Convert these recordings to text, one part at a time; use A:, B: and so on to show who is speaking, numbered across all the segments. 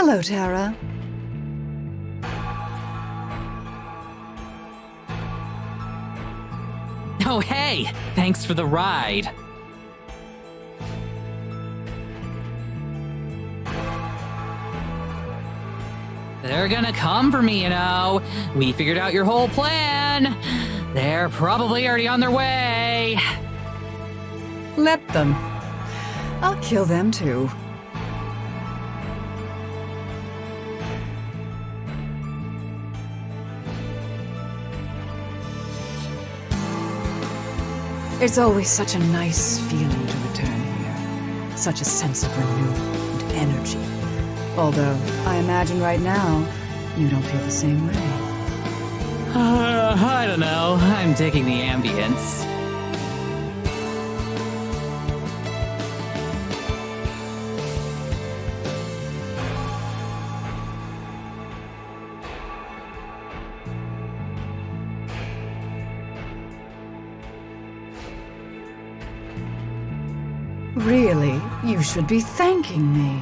A: Hello, Tara.
B: Oh, hey! Thanks for the ride. They're gonna come for me, you know. We figured out your whole plan. They're probably already on their way.
A: Let them. I'll kill them too. It's always such a nice feeling to return here. Such a sense of renewal and energy. Although, I imagine right now, you don't feel the same way.
B: I don't know. I'm digging the ambience.
A: Really? You should be thanking me.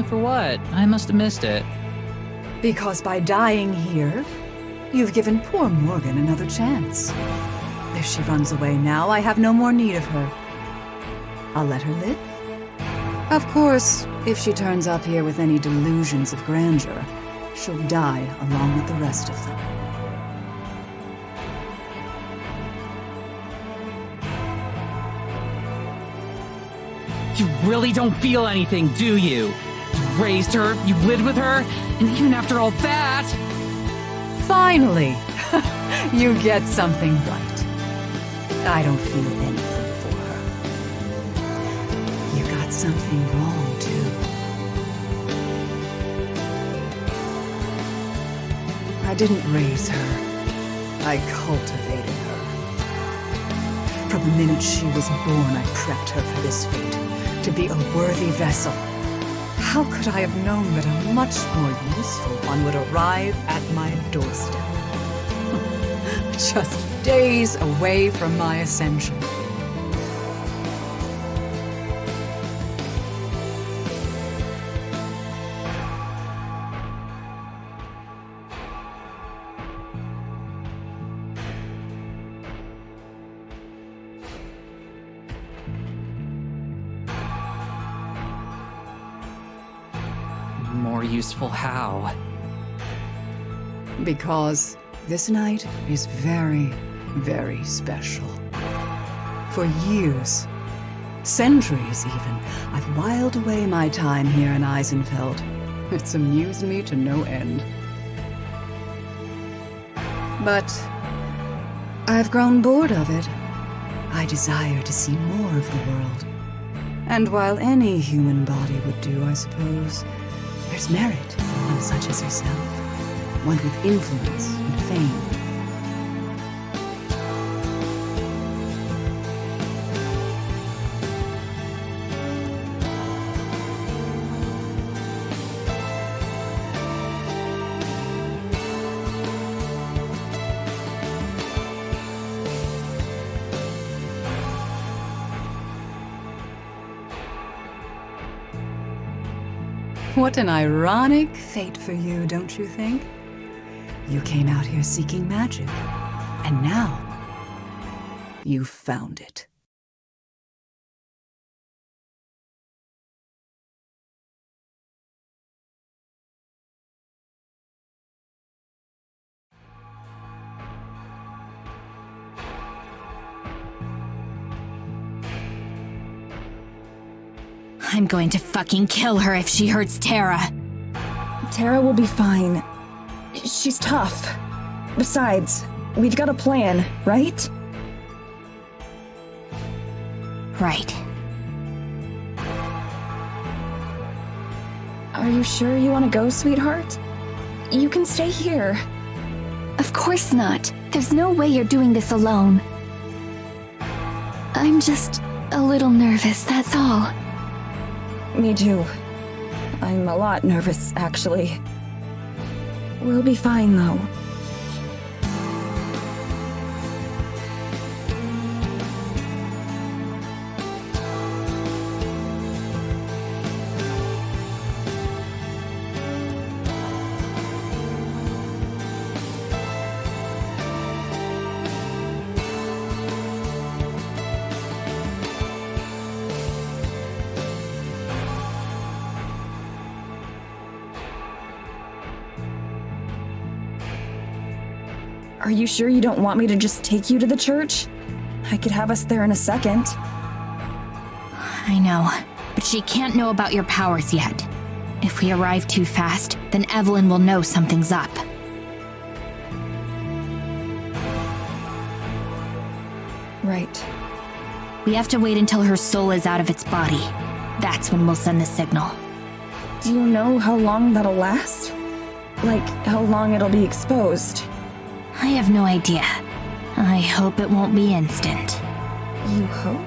B: For what? I must have missed it.
A: Because by dying here, you've given poor Morgan another chance. If she runs away now, I have no more need of her. I'll let her live. Of course, if she turns up here with any delusions of grandeur, she'll die along with the rest of them.
B: You really don't feel anything, do you? You raised her, you lived with her, and even after all that...
A: Finally! You get something right. I don't feel anything for her. You got something wrong, too. I didn't raise her. I cultivated her. From the minute she was born, I prepped her for this fate. To be a worthy vessel. How could I have known that a much more useful one would arrive at my doorstep? Just days away from my ascension.
B: More useful how?
A: Because this night is very, very special. For years, centuries even, I've whiled away my time here in Eisenfeld. It's amused me to no end. But I've grown bored of it. I desire to see more of the world. And while any human body would do, I suppose, there's merit in one such as yourself. One with influence and fame. What an ironic fate for you, don't you think? You came out here seeking magic, and now you've found it.
C: I'm going to fucking kill her if she hurts Tara.
D: Tara will be fine. She's tough. Besides, we've got a plan, right?
C: Right.
D: Are you sure you want to go, sweetheart? You can stay here.
C: Of course not. There's no way you're doing this alone. I'm just a little nervous, that's all.
D: Me too. I'm a lot nervous, actually. We'll be fine, though. Are you sure you don't want me to just take you to the church? I could have us there in a second.
C: I know, but she can't know about your powers yet. If we arrive too fast, then Evelyn will know something's up.
D: Right.
C: We have to wait until her soul is out of its body. That's when we'll send the signal.
D: Do you know how long that'll last? Like, how long it'll be exposed?
C: I have no idea. I hope it won't be instant.
D: You hope?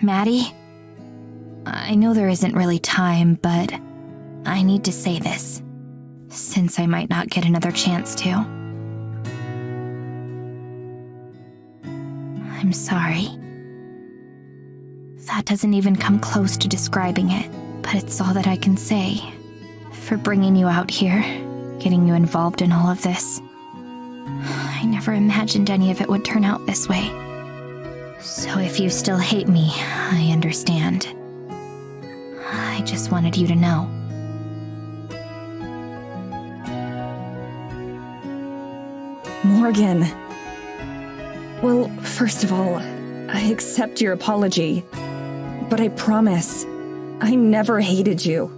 C: Maddie? I know there isn't really time, but I need to say this, since I might not get another chance to. I'm sorry. That doesn't even come close to describing it, but it's all that I can say. For bringing you out here, getting you involved in all of this. I never imagined any of it would turn out this way. So if you still hate me, I understand. I just wanted you to know.
D: Morgan. Well, first of all, I accept your apology. But I promise, I never hated you.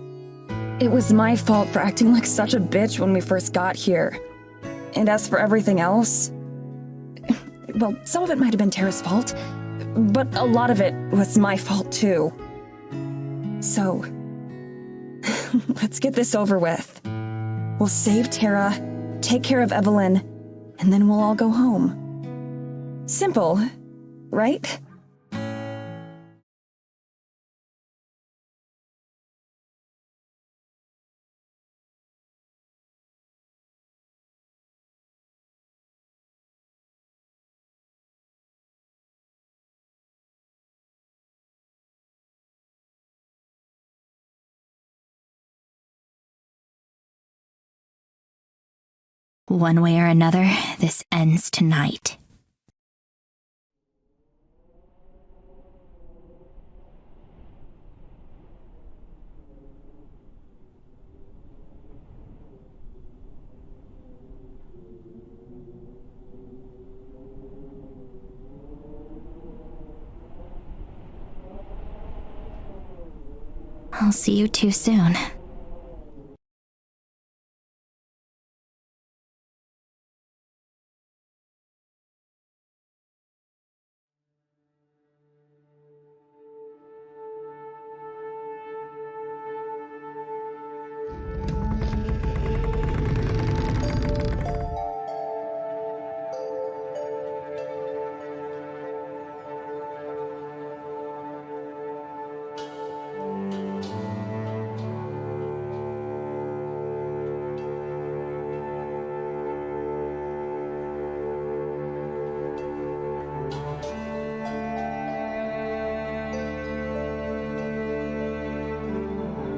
D: It was my fault for acting like such a bitch when we first got here. And as for everything else, well, some of it might have been Tara's fault, but a lot of it was my fault too. So, let's get this over with. We'll save Tara, take care of Evelyn, and then we'll all go home. Simple, right?
C: One way or another, this ends tonight. I'll see you too soon.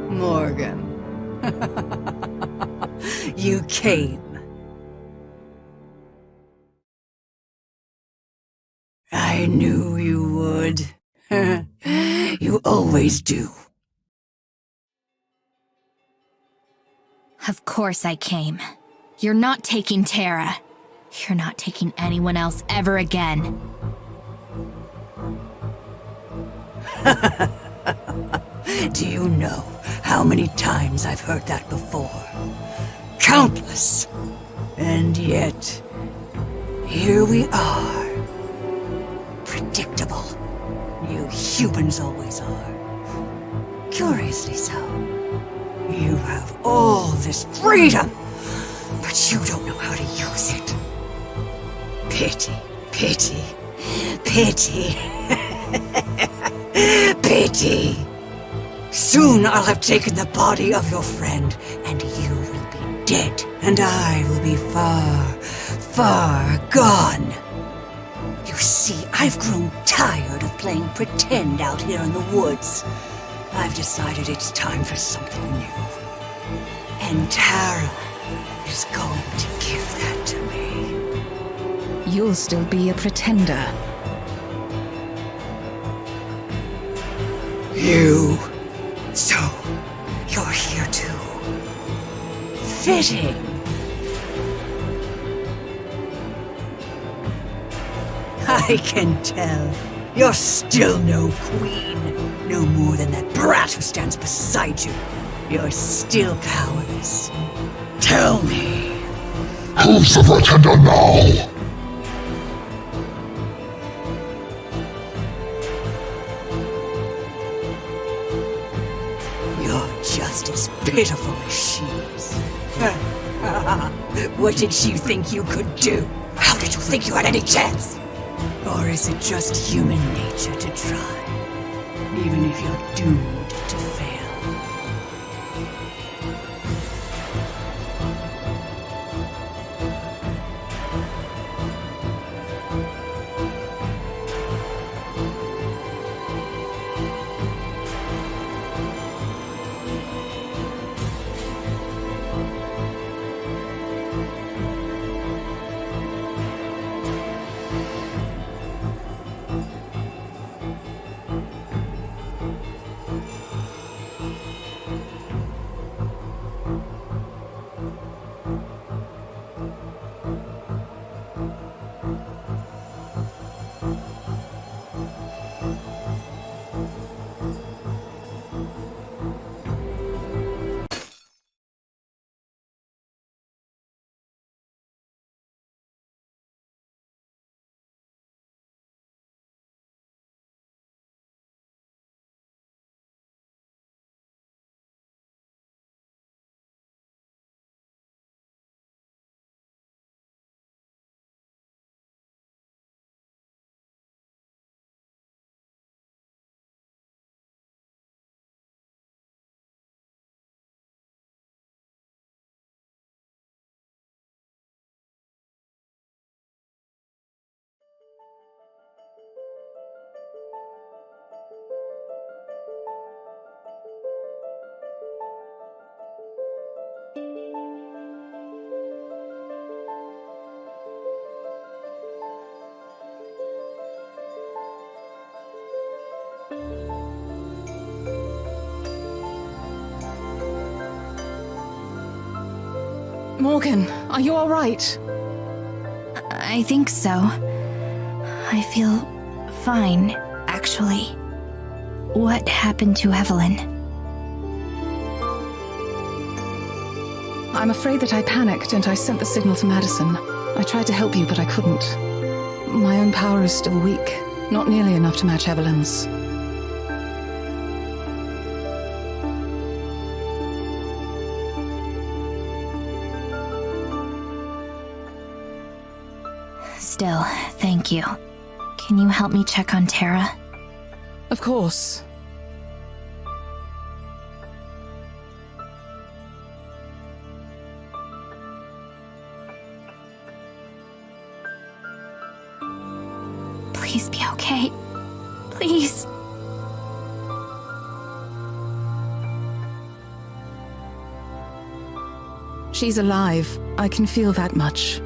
A: Morgan. You came. I knew you would. You always do.
C: Of course I came. You're not taking Tara. You're not taking anyone else ever again.
A: Do you know how many times I've heard that before? Countless. And yet, here we are. Predictable. You humans always are. Curiously so. You have all this freedom, but you don't know how to use it. Pity, pity, pity. Pity. Soon I'll have taken the body of your friend, and you will be dead, and I will be far, far gone. You see, I've grown tired of playing pretend out here in the woods. I've decided it's time for something new. And Tara is going to give that to me.
D: you'll still be a pretender.
A: You. So, you're here too. Fitting. I can tell. You're still no queen. No more than that brat who stands beside you. You're still powerless. Tell me.
E: Who's the pretender now?
A: You're just as pitiful as she is. What did you think you could do? How did you think you had any chance? Or is it just human nature to try? Even if you're doomed to fail.
D: Morgan, are you all right?
C: I think so. I feel fine, actually. What happened to Evelyn?
F: I'm afraid that I panicked and I sent the signal to Madison. I tried to help you, but I couldn't. My own power is still weak, not nearly enough to match Evelyn's.
C: Still, thank you. Can you help me check on Tara?
F: Of course.
C: Please be okay. Please.
F: She's alive. I can feel that much.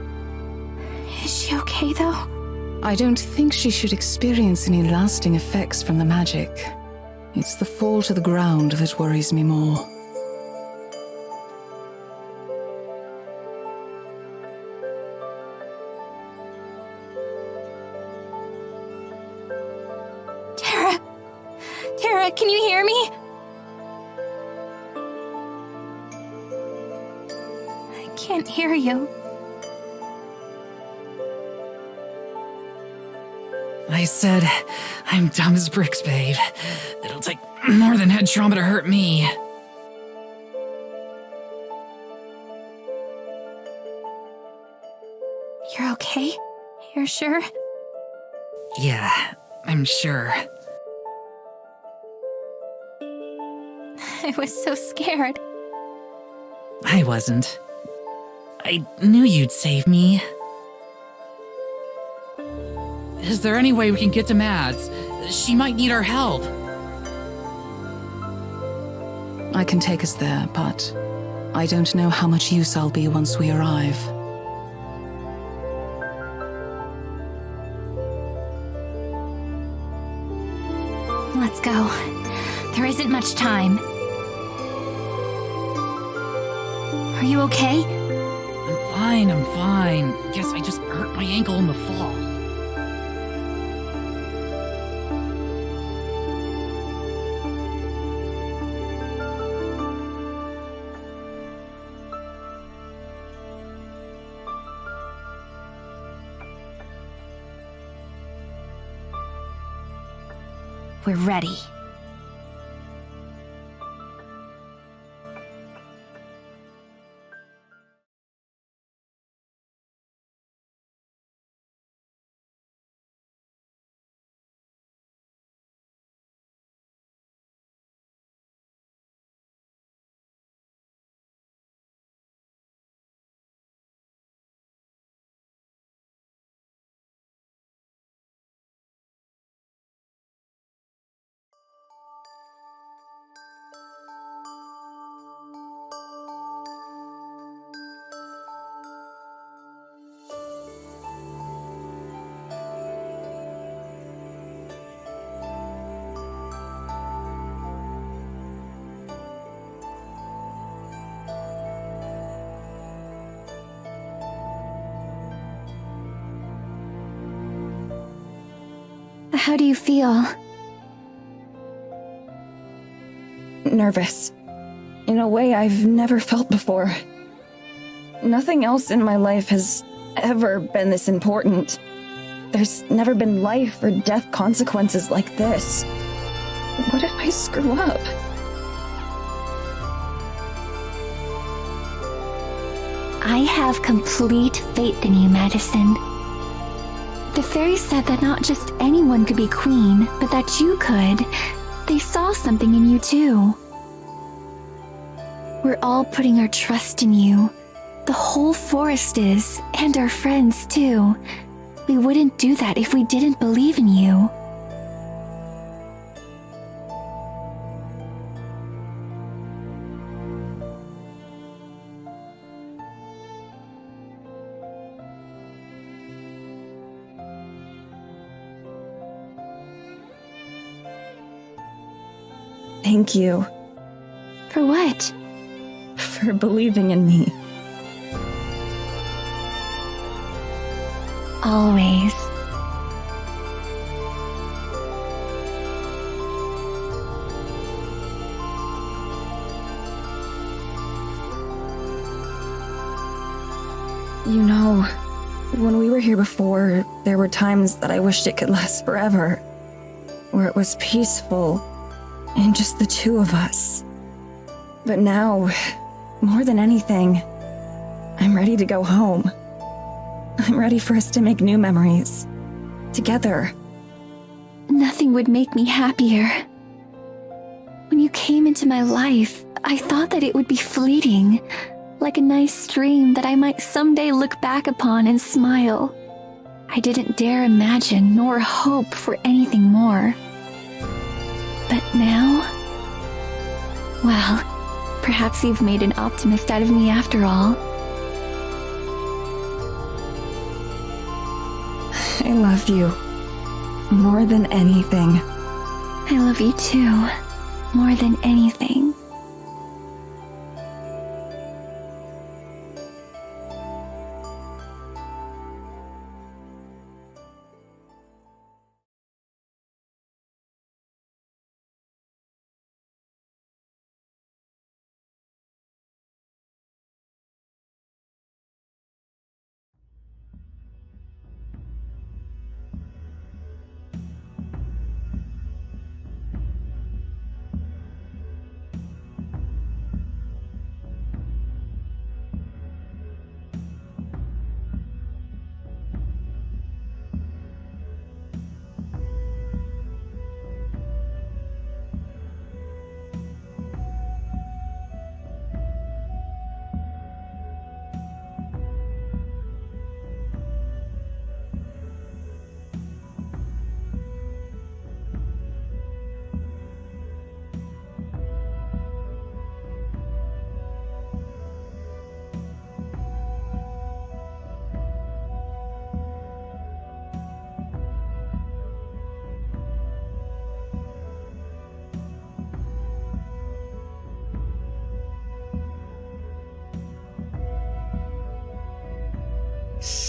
C: Is she okay, though?
F: I don't think she should experience any lasting effects from the magic. It's the fall to the ground that worries me more.
C: Tara! Tara, can you hear me? I can't hear you.
B: I said, I'm dumb as bricks, babe. It'll take more than head trauma to hurt me.
C: You're okay? You're sure?
B: Yeah, I'm sure.
C: I was so scared.
B: I wasn't. I knew you'd save me. Is there any way we can get to Mads? She might need our help.
F: I can take us there, but I don't know how much use I'll be once we arrive.
C: Let's go. There isn't much time. Are you okay?
B: I'm fine. Guess I just hurt my ankle in the fall.
C: We're ready. How do you feel?
D: Nervous. In a way I've never felt before. Nothing else in my life has ever been this important. There's never been life or death consequences like this. What if I screw up?
C: I have complete faith in you, Madison. The fairies said that not just anyone could be queen, but that you could. They saw something in you too. We're all putting our trust in you. The whole forest is, and our friends too. We wouldn't do that if we didn't believe in you.
D: Thank you
C: For what?
D: for believing in me.
C: Always.
D: You know, when we were here before, there were times that I wished it could last forever, where it was peaceful and just the two of us. But now, more than anything, I'm ready to go home. I'm ready for us to make new memories. Together.
C: Nothing would make me happier. When you came into my life, I thought that it would be fleeting, like a nice dream that I might someday look back upon and smile. I didn't dare imagine nor hope for anything more. But now, well, perhaps you've made an optimist out of me after all.
D: I love you. More than anything.
C: I love you too, more than anything.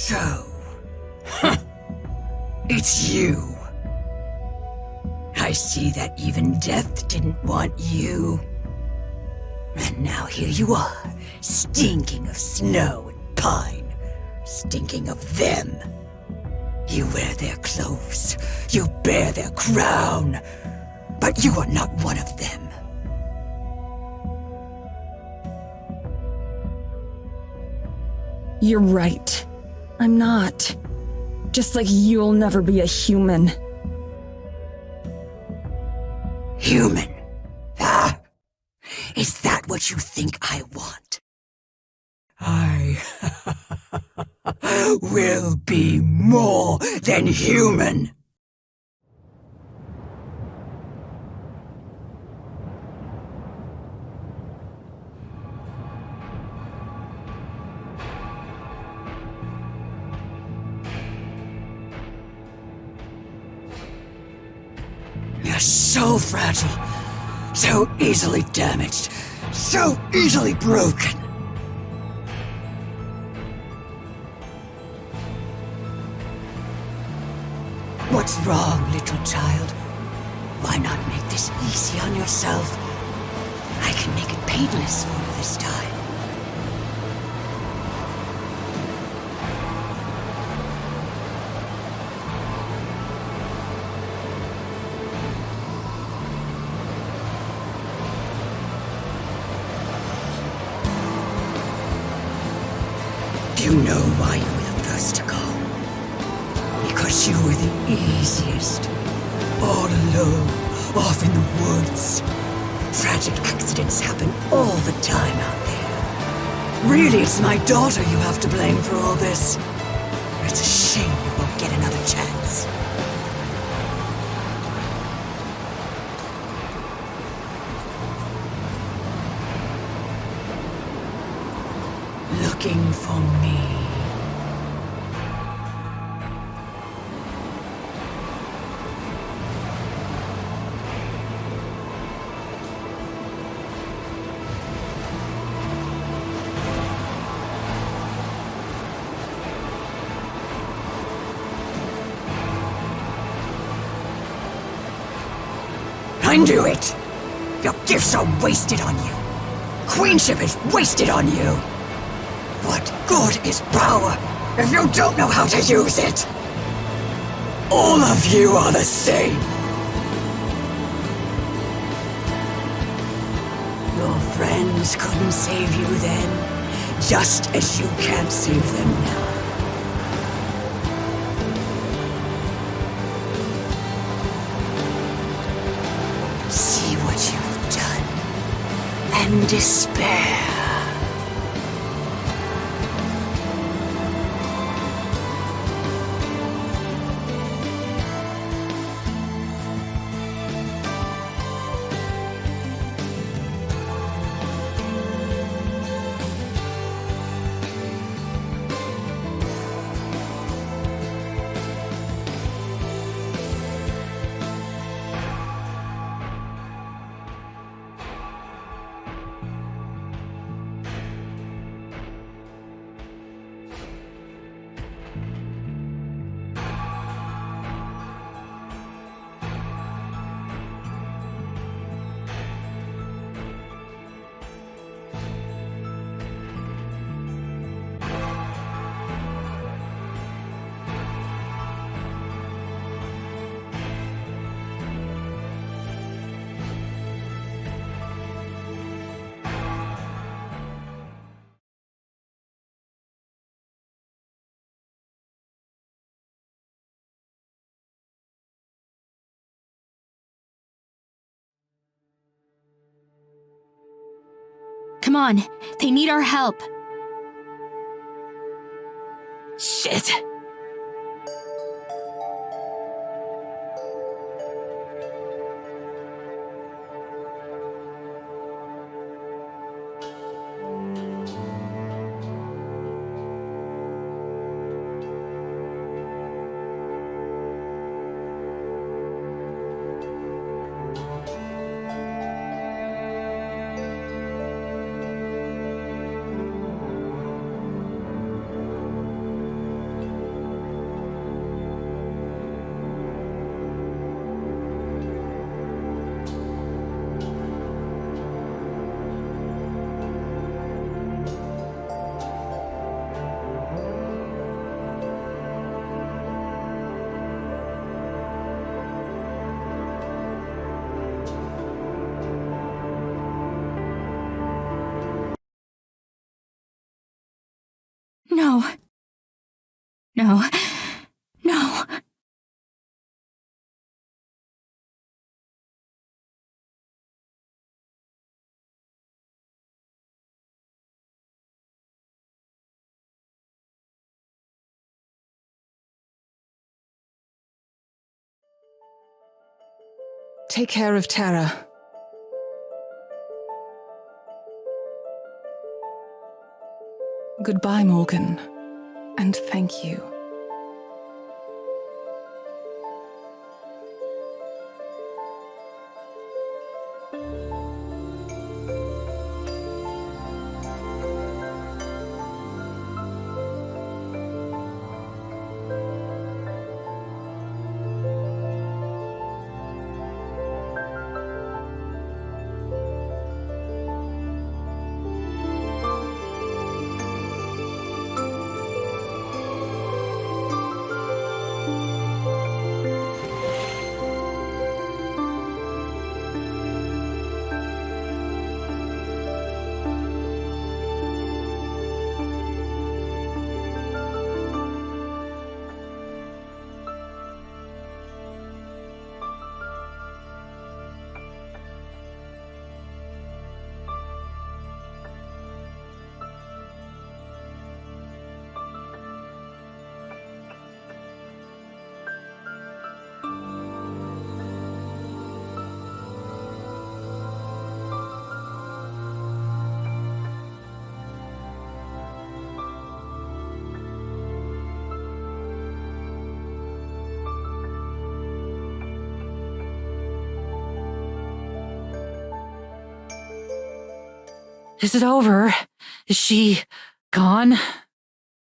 G: So, it's you. I see that even death didn't want you. And now here you are, stinking of snow and pine, stinking of them. You wear their clothes, you bear their crown, but you are not one of them.
D: You're right. I'm not. Just like you'll never be a human.
G: Human? Ah! Is that what you think I want? I will be more than human! You're so fragile, so easily damaged, so easily broken. What's wrong, little child? Why not make this easy on yourself? I can make it painless for you this time. You know why you were the first to go. Because you were the easiest. All alone, off in the woods. Tragic accidents happen all the time out there. Really, it's my daughter you have to blame for all this. It's a shame you won't get another chance. Looking for me. I knew it! Your gifts are wasted on you. Queenship is wasted on you. What good is power if you don't know how to use it? All of you are the same. Your friends couldn't save you then, just as you can't save them now. See what you've done, and despair.
C: Come on, they need our help.
G: Shit!
C: No. No.
F: Take care of Tara. Goodbye, Morgan. And thank you.
B: Is it over? Is she gone?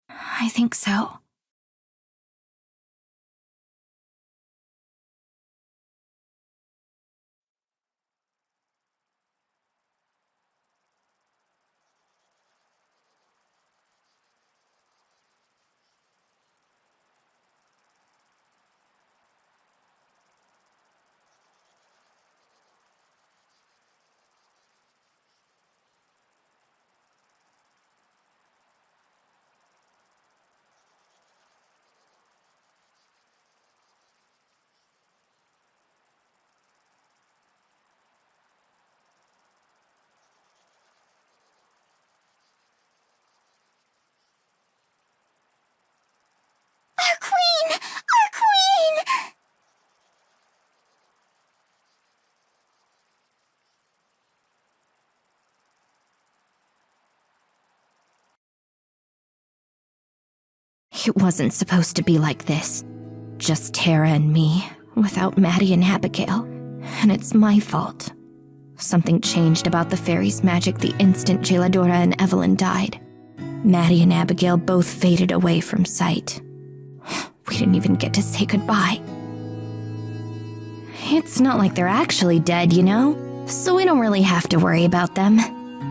C: I think so. Our queen! Our queen! It wasn't supposed to be like this. Just Tara and me, without Maddie and Abigail. And it's my fault. Something changed about the fairy's magic the instant Jeladora and Evelyn died. Maddie and Abigail both faded away from sight. We didn't even get to say goodbye. It's not like they're actually dead, you know? So we don't really have to worry about them.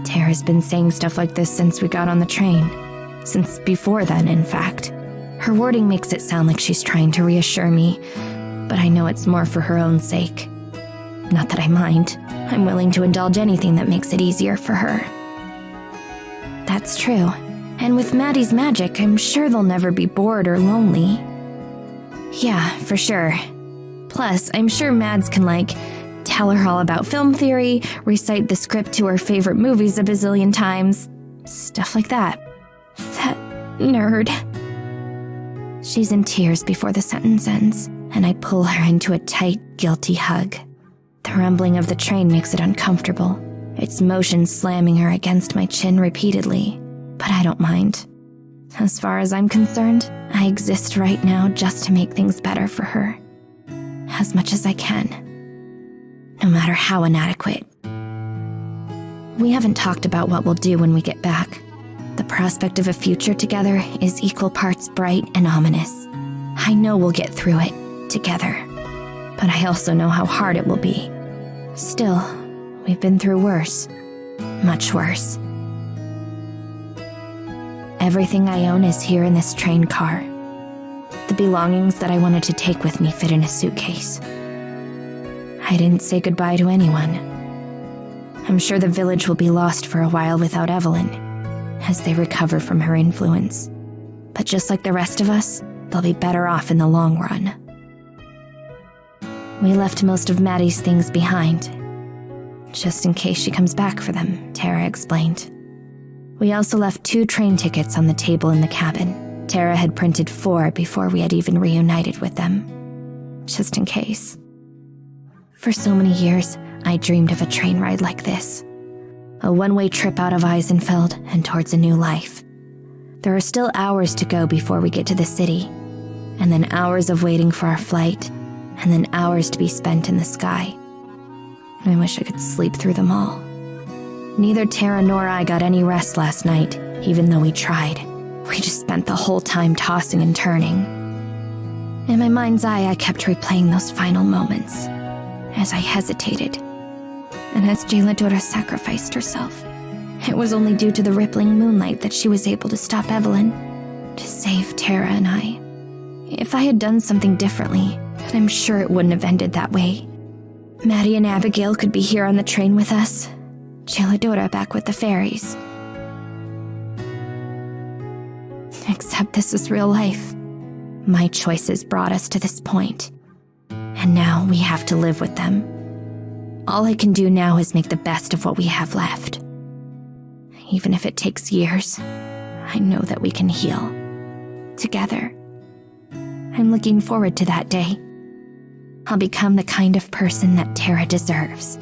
C: Tara's been saying stuff like this since we got on the train. Since before then, in fact. Her wording makes it sound like she's trying to reassure me, but I know it's more for her own sake. Not that I mind. I'm willing to indulge anything that makes it easier for her. That's true. And with Maddie's magic, I'm sure they'll never be bored or lonely. Yeah, for sure. Plus, I'm sure Mads can, tell her all about film theory, recite the script to her favorite movies a bazillion times. Stuff like that. That nerd. She's in tears before the sentence ends, and I pull her into a tight, guilty hug. The rumbling of the train makes it uncomfortable, its motion slamming her against my chin repeatedly. But I don't mind. As far as I'm concerned, I exist right now just to make things better for her. As much as I can. No matter how inadequate. We haven't talked about what we'll do when we get back. The prospect of a future together is equal parts bright and ominous. I know we'll get through it, together. But I also know how hard it will be. Still, we've been through worse. Much worse. Everything I own is here in this train car. The belongings that I wanted to take with me fit in a suitcase. I didn't say goodbye to anyone. I'm sure the village will be lost for a while without Evelyn, as they recover from her influence. But just like the rest of us, they'll be better off in the long run. We left most of Maddie's things behind, just in case she comes back for them, Tara explained. We also left 2 train tickets on the table in the cabin. Tara had printed 4 before we had even reunited with them, just in case. For so many years, I dreamed of a train ride like this. A one-way trip out of Eisenfeld and towards a new life. There are still hours to go before we get to the city, and then hours of waiting for our flight, and then hours to be spent in the sky. I wish I could sleep through them all. Neither Tara nor I got any rest last night, even though we tried. We just spent the whole time tossing and turning. In my mind's eye, I kept replaying those final moments, as I hesitated, and as Jayladora sacrificed herself. It was only due to the rippling moonlight that she was able to stop Evelyn, to save Tara and I. If I had done something differently, I'm sure it wouldn't have ended that way. Maddie and Abigail could be here on the train with us, Jayladora back with the fairies. Except this was real life. My choices brought us to this point, and now we have to live with them. All I can do now is make the best of what we have left. Even if it takes years, I know that we can heal. Together. I'm looking forward to that day. I'll become the kind of person that Tara deserves.